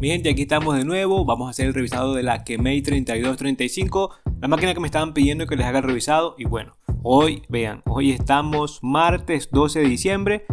Mi gente, aquí estamos de nuevo. Vamos a hacer el revisado de la Kemei 3235, la máquina que me estaban pidiendo que les haga el revisado. Y bueno, hoy estamos martes 12 de diciembre.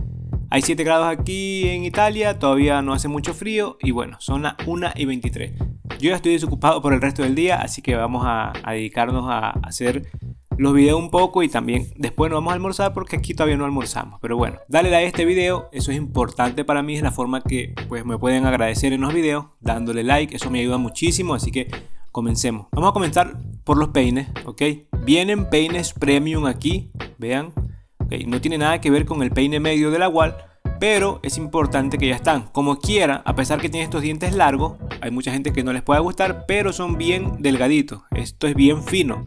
Hay 7 grados aquí en Italia, todavía no hace mucho frío. Y bueno, son las 1:23. Yo ya estoy desocupado por el resto del día, así que vamos a dedicarnos a hacer los videos un poco y también después nos vamos a almorzar porque aquí todavía no almorzamos. Pero bueno, dale like a este video, eso es importante para mí, es la forma que pues me pueden agradecer en los videos, dándole like, eso me ayuda muchísimo, así que comencemos. Vamos a comenzar por los peines, ok. Vienen peines premium aquí, vean, okay. No tiene nada que ver con el peine medio de la Wall, pero es importante que ya están. Como quiera, a pesar que tiene estos dientes largos, hay mucha gente que no les puede gustar, pero son bien delgaditos, esto es bien fino.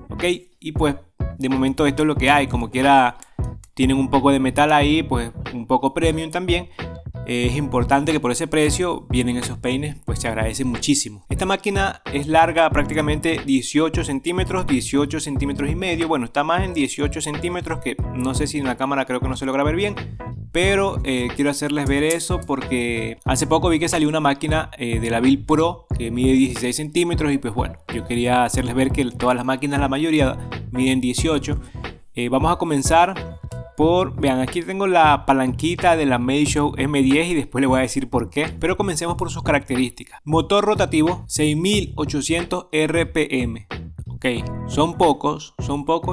Ok, y pues de momento esto es lo que hay. Como quiera tienen un poco de metal ahí, pues un poco premium también. Es importante que por ese precio vienen esos peines, pues se agradece muchísimo. Esta máquina es larga prácticamente 18 centímetros, 18 centímetros y medio. Bueno, está más en 18 centímetros, que no sé si en la cámara creo que no se logra ver bien, pero quiero hacerles ver eso porque hace poco vi que salió una máquina de la Build Pro que mide 16 centímetros y pues bueno, yo quería hacerles ver que todas las máquinas, la mayoría, miden 18. Vamos a comenzar por, vean, aquí tengo la palanquita de la Meisho M10 y después les voy a decir por qué, pero comencemos por sus características. Motor rotativo 6800 RPM. Ok, son pocos,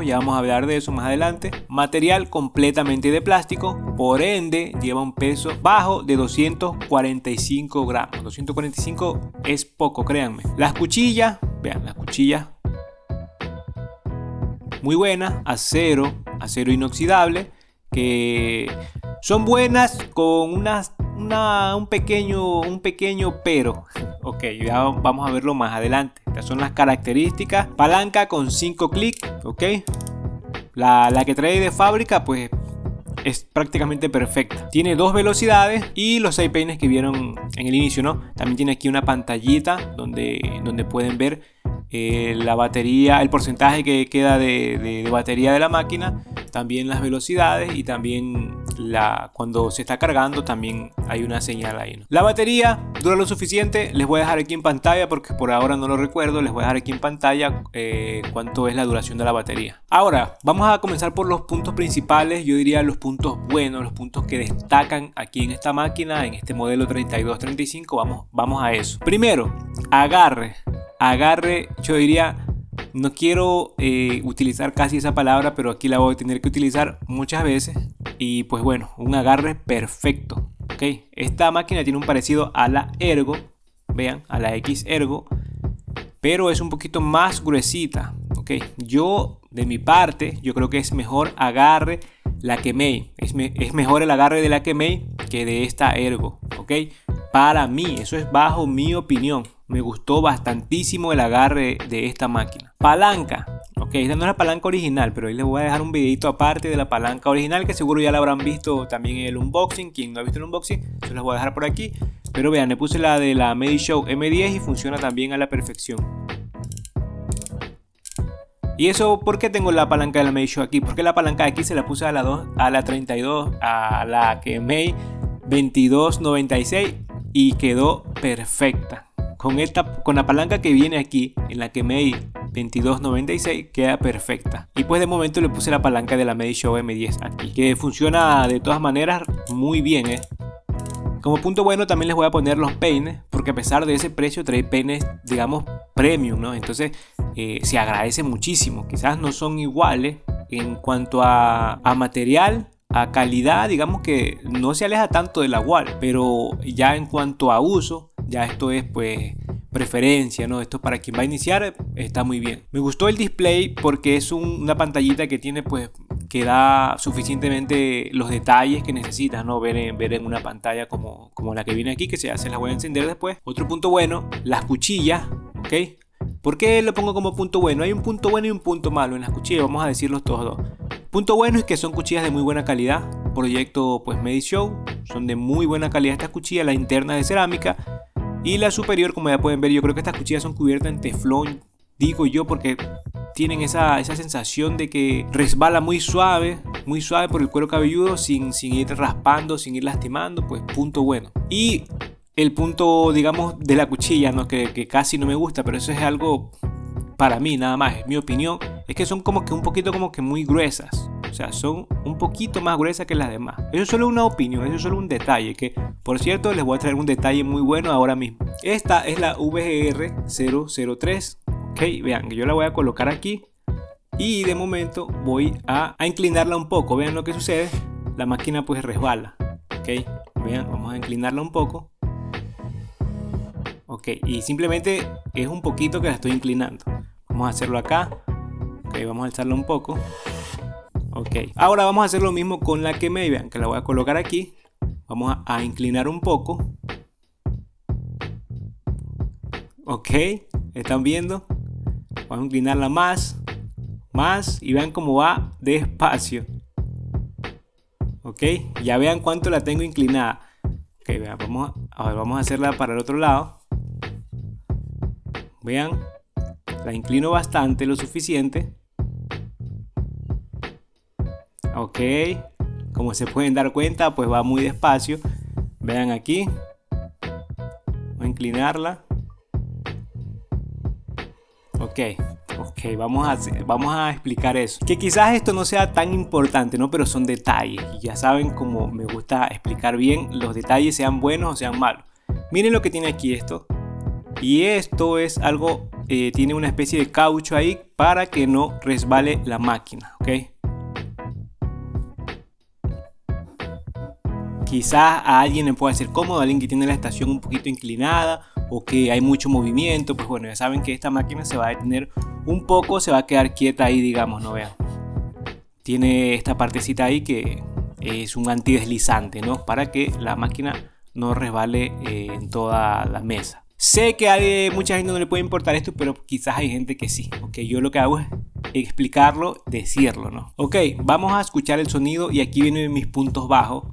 ya vamos a hablar de eso más adelante. Material completamente de plástico, por ende lleva un peso bajo de 245 gramos. 245 es poco, créanme. Las cuchillas, vean, las cuchillas muy buenas, acero inoxidable, que son buenas con un pequeño pero. Ok, ya vamos a verlo más adelante. Estas son las características. Palanca con 5 clics, ok. La que trae de fábrica pues es prácticamente perfecta. Tiene 2 velocidades y los 6 peines que vieron en el inicio, ¿no? También tiene aquí una pantallita donde pueden ver la batería, el porcentaje que queda de batería de la máquina, también las velocidades y también cuando se está cargando también hay una señal ahí, ¿no? La batería dura lo suficiente, les voy a dejar aquí en pantalla porque por ahora no lo recuerdo, les voy a dejar aquí en pantalla cuánto es la duración de la batería. Ahora vamos a comenzar por los puntos principales, yo diría los puntos buenos, los puntos que destacan aquí en esta máquina, en este modelo 3235, vamos a eso. Primero, agarre, yo diría, no quiero utilizar casi esa palabra, pero aquí la voy a tener que utilizar muchas veces. Y pues bueno, un agarre perfecto, ¿ok? Esta máquina tiene un parecido a la Ergo, vean, a la X Ergo, pero es un poquito más gruesita, ¿ok? Yo, de mi parte, yo creo que es mejor agarre la Kemei. Es mejor el agarre de la Kemei que de esta Ergo, ¿ok? Para mí, eso es bajo mi opinión. Me gustó bastantísimo el agarre de esta máquina. Palanca. Ok, esta no es la palanca original, pero ahí les voy a dejar un videito aparte de la palanca original que seguro ya la habrán visto también en el unboxing. Quien no ha visto el unboxing, se los voy a dejar por aquí. Pero vean, le puse la de la Meisho M10 y funciona también a la perfección. ¿Y eso por qué tengo la palanca de la Meisho aquí? Porque la palanca de aquí se la puse a la 32, a la Kemei 2296 y quedó perfecta. Con la palanca que viene aquí en la Kemei 2296 queda perfecta. Y pues de momento le puse la palanca de la Meisho M10 aquí, que funciona de todas maneras muy bien, Como punto bueno también les voy a poner los peines, porque a pesar de ese precio trae peines, digamos, premium, ¿no? Entonces se agradece muchísimo. Quizás no son iguales en cuanto a material, a calidad, digamos que no se aleja tanto de la Wall, pero ya en cuanto a uso, ya esto es pues preferencia, ¿no? Esto para quien va a iniciar está muy bien. Me gustó el display porque es una pantallita que tiene pues que da suficientemente los detalles que necesitas, ¿no? Ver en una pantalla como la que viene aquí, que se las voy a encender después. Otro punto bueno, las cuchillas, ¿ok? ¿Por qué lo pongo como punto bueno? Hay un punto bueno y un punto malo en las cuchillas, vamos a decirlos todos dos. Punto bueno es que son cuchillas de muy buena calidad, proyecto pues Meisho, son de muy buena calidad estas cuchillas, la interna de cerámica y la superior, como ya pueden ver, yo creo que estas cuchillas son cubiertas en teflón, digo yo, porque tienen esa sensación de que resbala muy suave por el cuero cabelludo sin ir raspando, sin ir lastimando, pues punto bueno. Y el punto, digamos, de la cuchilla, ¿no? Que casi no me gusta, pero eso es algo para mí nada más, es mi opinión, es que son como que un poquito como que muy gruesas. O sea, son un poquito más gruesas que las demás. Eso es solo una opinión, eso es solo un detalle. Que, por cierto, les voy a traer un detalle muy bueno ahora mismo. Esta es la VGR003. Ok, vean que yo la voy a colocar aquí. Y de momento voy a inclinarla un poco. Vean lo que sucede. La máquina pues resbala. Ok, vean, vamos a inclinarla un poco. Ok, y simplemente es un poquito que la estoy inclinando. Vamos a hacerlo acá. Ok, vamos a alzarla un poco. Ok, ahora vamos a hacer lo mismo con la que me vean, que la voy a colocar aquí. Vamos a inclinar un poco. Ok, ¿están viendo? Vamos a inclinarla más y vean cómo va despacio. Ok, ya vean cuánto la tengo inclinada. Ok, vean, vamos a hacerla para el otro lado. Vean, la inclino bastante, lo suficiente. Ok, como se pueden dar cuenta, pues va muy despacio. Vean aquí. Voy a inclinarla. Ok, vamos a explicar eso. Que quizás esto no sea tan importante, ¿no? Pero son detalles. Y ya saben cómo me gusta explicar bien los detalles, sean buenos o sean malos. Miren lo que tiene aquí esto. Y esto es algo, tiene una especie de caucho ahí para que no resbale la máquina, ¿ok? Quizás a alguien le pueda ser cómodo, a alguien que tiene la estación un poquito inclinada o que hay mucho movimiento, pues bueno, ya saben que esta máquina se va a detener un poco, se va a quedar quieta ahí, digamos, ¿no? Vean. Tiene esta partecita ahí que es un antideslizante, ¿no? Para que la máquina no resbale en toda la mesa. Sé que a mucha gente no le puede importar esto, pero quizás hay gente que sí. Ok, yo lo que hago es explicarlo, decirlo, ¿no? Ok, vamos a escuchar el sonido y aquí vienen mis puntos bajos.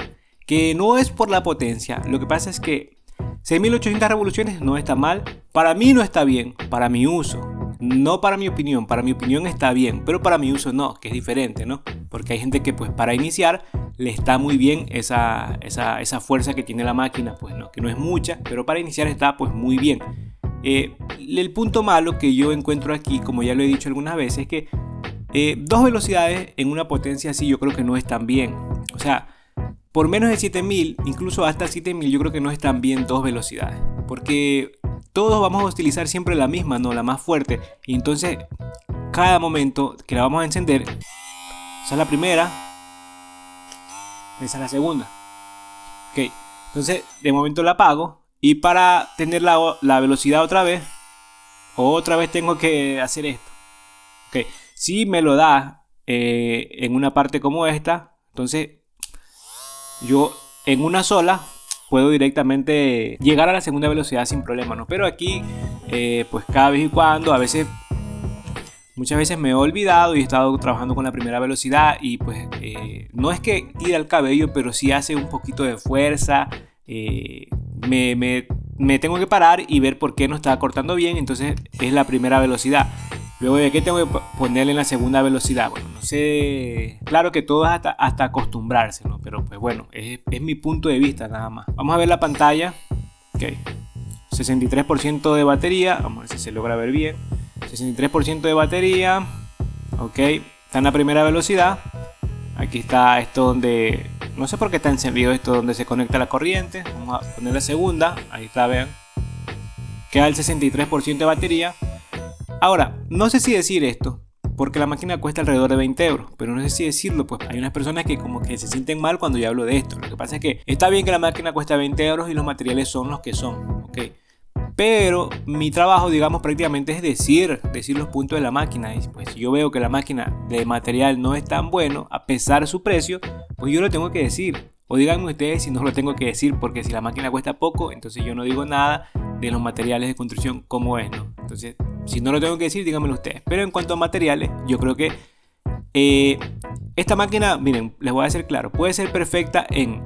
Que no es por la potencia, lo que pasa es que 6800 revoluciones no está mal, para mí no está bien, para mi uso, no para mi opinión está bien, pero para mi uso no, que es diferente, ¿no? Porque hay gente que pues para iniciar le está muy bien esa fuerza que tiene la máquina, pues no, que no es mucha, pero para iniciar está pues muy bien. El punto malo que yo encuentro aquí, como ya lo he dicho algunas veces, es que dos velocidades en una potencia así yo creo que no están bien, o sea, por menos de 7000, incluso hasta 7000, yo creo que no están bien dos velocidades. Porque todos vamos a utilizar siempre la misma, ¿no? La más fuerte. Y entonces, cada momento que la vamos a encender, esa es la primera, esa es la segunda. Ok, entonces de momento la apago. Y para tener la velocidad otra vez tengo que hacer esto. Ok, si me lo da en una parte como esta, entonces yo en una sola puedo directamente llegar a la segunda velocidad sin problema, ¿no? Pero aquí, pues cada vez y cuando, muchas veces me he olvidado y he estado trabajando con la primera velocidad y pues no es que tira el cabello, pero sí hace un poquito de fuerza. Me tengo que parar y ver por qué no está cortando bien, entonces es la primera velocidad. Luego de que tengo que ponerle en la segunda velocidad. Bueno, no sé. Claro que todo es hasta acostumbrarse, ¿no? Pero pues bueno, es mi punto de vista nada más. Vamos a ver la pantalla. Ok. 63% de batería. Vamos a ver si se logra ver bien. 63% de batería. Ok. Está en la primera velocidad. Aquí está esto donde... No sé por qué está encendido esto donde se conecta la corriente. Vamos a poner la segunda. Ahí está, vean. Queda el 63% de batería. Ahora, no sé si decir esto, porque la máquina cuesta alrededor de 20 euros, pero no sé si decirlo, pues hay unas personas que como que se sienten mal cuando yo hablo de esto. Lo que pasa es que está bien que la máquina cuesta 20 euros y los materiales son los que son, ¿ok? Pero mi trabajo, digamos, prácticamente es decir los puntos de la máquina. Y pues si yo veo que la máquina de material no es tan bueno, a pesar de su precio, pues yo lo tengo que decir. O díganme ustedes si no lo tengo que decir, porque si la máquina cuesta poco, entonces yo no digo nada de los materiales de construcción como es, ¿no? Entonces, si no lo tengo que decir, díganmelo ustedes. Pero en cuanto a materiales, yo creo que esta máquina, miren, les voy a hacer claro, puede ser perfecta en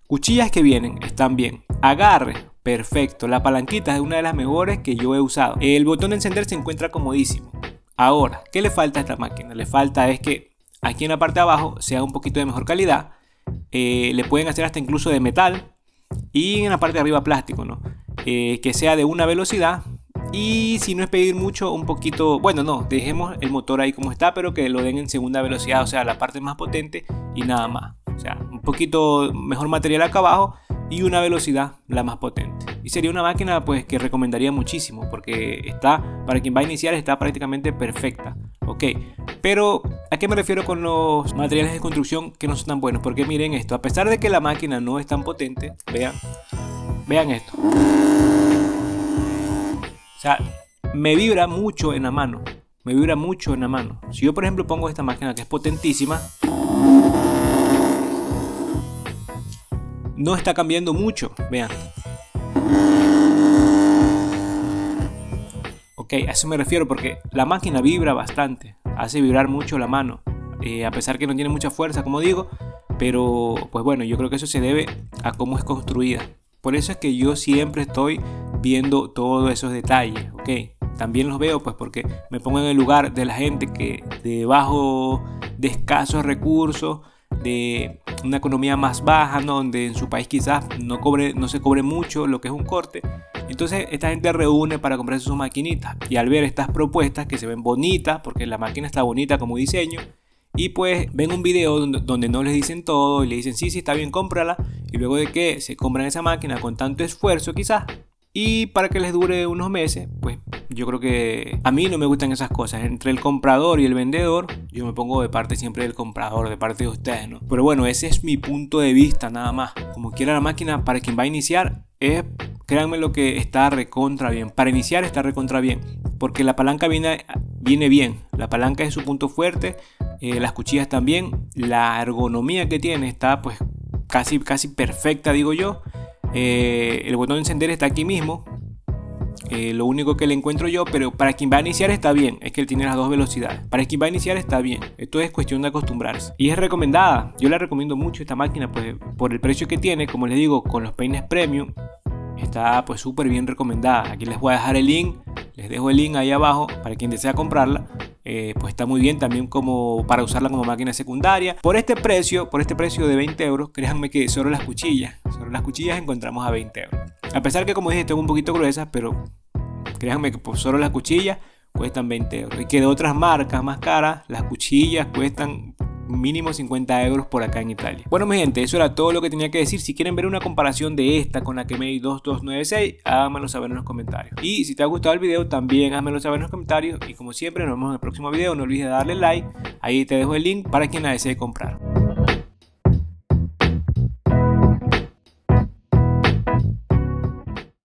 cuchillas que vienen, están bien. Agarre, perfecto. La palanquita es una de las mejores que yo he usado. El botón de encender se encuentra comodísimo. Ahora, ¿qué le falta a esta máquina? Le falta es que aquí en la parte de abajo sea un poquito de mejor calidad. Le pueden hacer hasta incluso de metal. y en la parte de arriba plástico, ¿no? Que sea de una velocidad. Y si no es pedir mucho, un poquito, bueno, no, dejemos el motor ahí como está, pero que lo den en segunda velocidad, o sea, la parte más potente y nada más. O sea, un poquito mejor material acá abajo y una velocidad la más potente. Y sería una máquina pues que recomendaría muchísimo, porque está, para quien va a iniciar, está prácticamente perfecta. Ok, pero ¿a qué me refiero con los materiales de construcción que no son tan buenos? Porque miren esto, a pesar de que la máquina no es tan potente, vean esto. O sea, me vibra mucho en la mano. Me vibra mucho en la mano. Si yo, por ejemplo, pongo esta máquina que es potentísima, no está cambiando mucho. Vean. Ok, a eso me refiero porque la máquina vibra bastante. Hace vibrar mucho la mano. A pesar que no tiene mucha fuerza, como digo. Pero, pues bueno, yo creo que eso se debe a cómo es construida. Por eso es que yo siempre estoy viendo todos esos detalles, ¿ok? También los veo pues porque me pongo en el lugar de la gente que de escasos recursos, de una economía más baja, ¿no? Donde en su país quizás no se cobre mucho lo que es un corte. Entonces esta gente reúne para comprarse sus maquinitas y al ver estas propuestas que se ven bonitas, porque la máquina está bonita como diseño, y pues ven un video donde no les dicen todo y le dicen sí, está bien, cómprala, y luego de que se compran esa máquina con tanto esfuerzo quizás, y para que les dure unos meses, pues yo creo que a mí no me gustan esas cosas. Entre el comprador y el vendedor, yo me pongo de parte siempre del comprador, de parte de ustedes, ¿no? Pero bueno, ese es mi punto de vista nada más. Como quiera la máquina, para quien va a iniciar, créanme lo que está recontra bien. Para iniciar está recontra bien, porque la palanca viene bien. La palanca es su punto fuerte, las cuchillas también. La ergonomía que tiene está pues casi perfecta, digo yo. El botón de encender está aquí mismo. Lo único que le encuentro yo, pero para quien va a iniciar está bien, es que él tiene las dos velocidades. Para quien va a iniciar está bien, esto es cuestión de acostumbrarse. Y es recomendada, yo la recomiendo mucho esta máquina, pues por el precio que tiene, como les digo, con los peines premium, está pues súper bien recomendada. Aquí les voy a dejar el link, les dejo el link ahí abajo para quien desea comprarla. Pues está muy bien también como para usarla como máquina secundaria. Por este precio de 20 euros, créanme que solo las cuchillas encontramos a 20 euros. A pesar que, como dije, están un poquito gruesas, pero créanme que por solo las cuchillas cuestan 20 euros. Y que de otras marcas más caras, las cuchillas cuestan mínimo 50 euros por acá en Italia. Bueno, mi gente, eso era todo lo que tenía que decir. Si quieren ver una comparación de esta con la Kemei 2296, háganmelo saber en los comentarios. Y si te ha gustado el video, también házmelo saber en los comentarios. Y como siempre, nos vemos en el próximo video. No olvides darle like. Ahí te dejo el link para quien la desee comprar.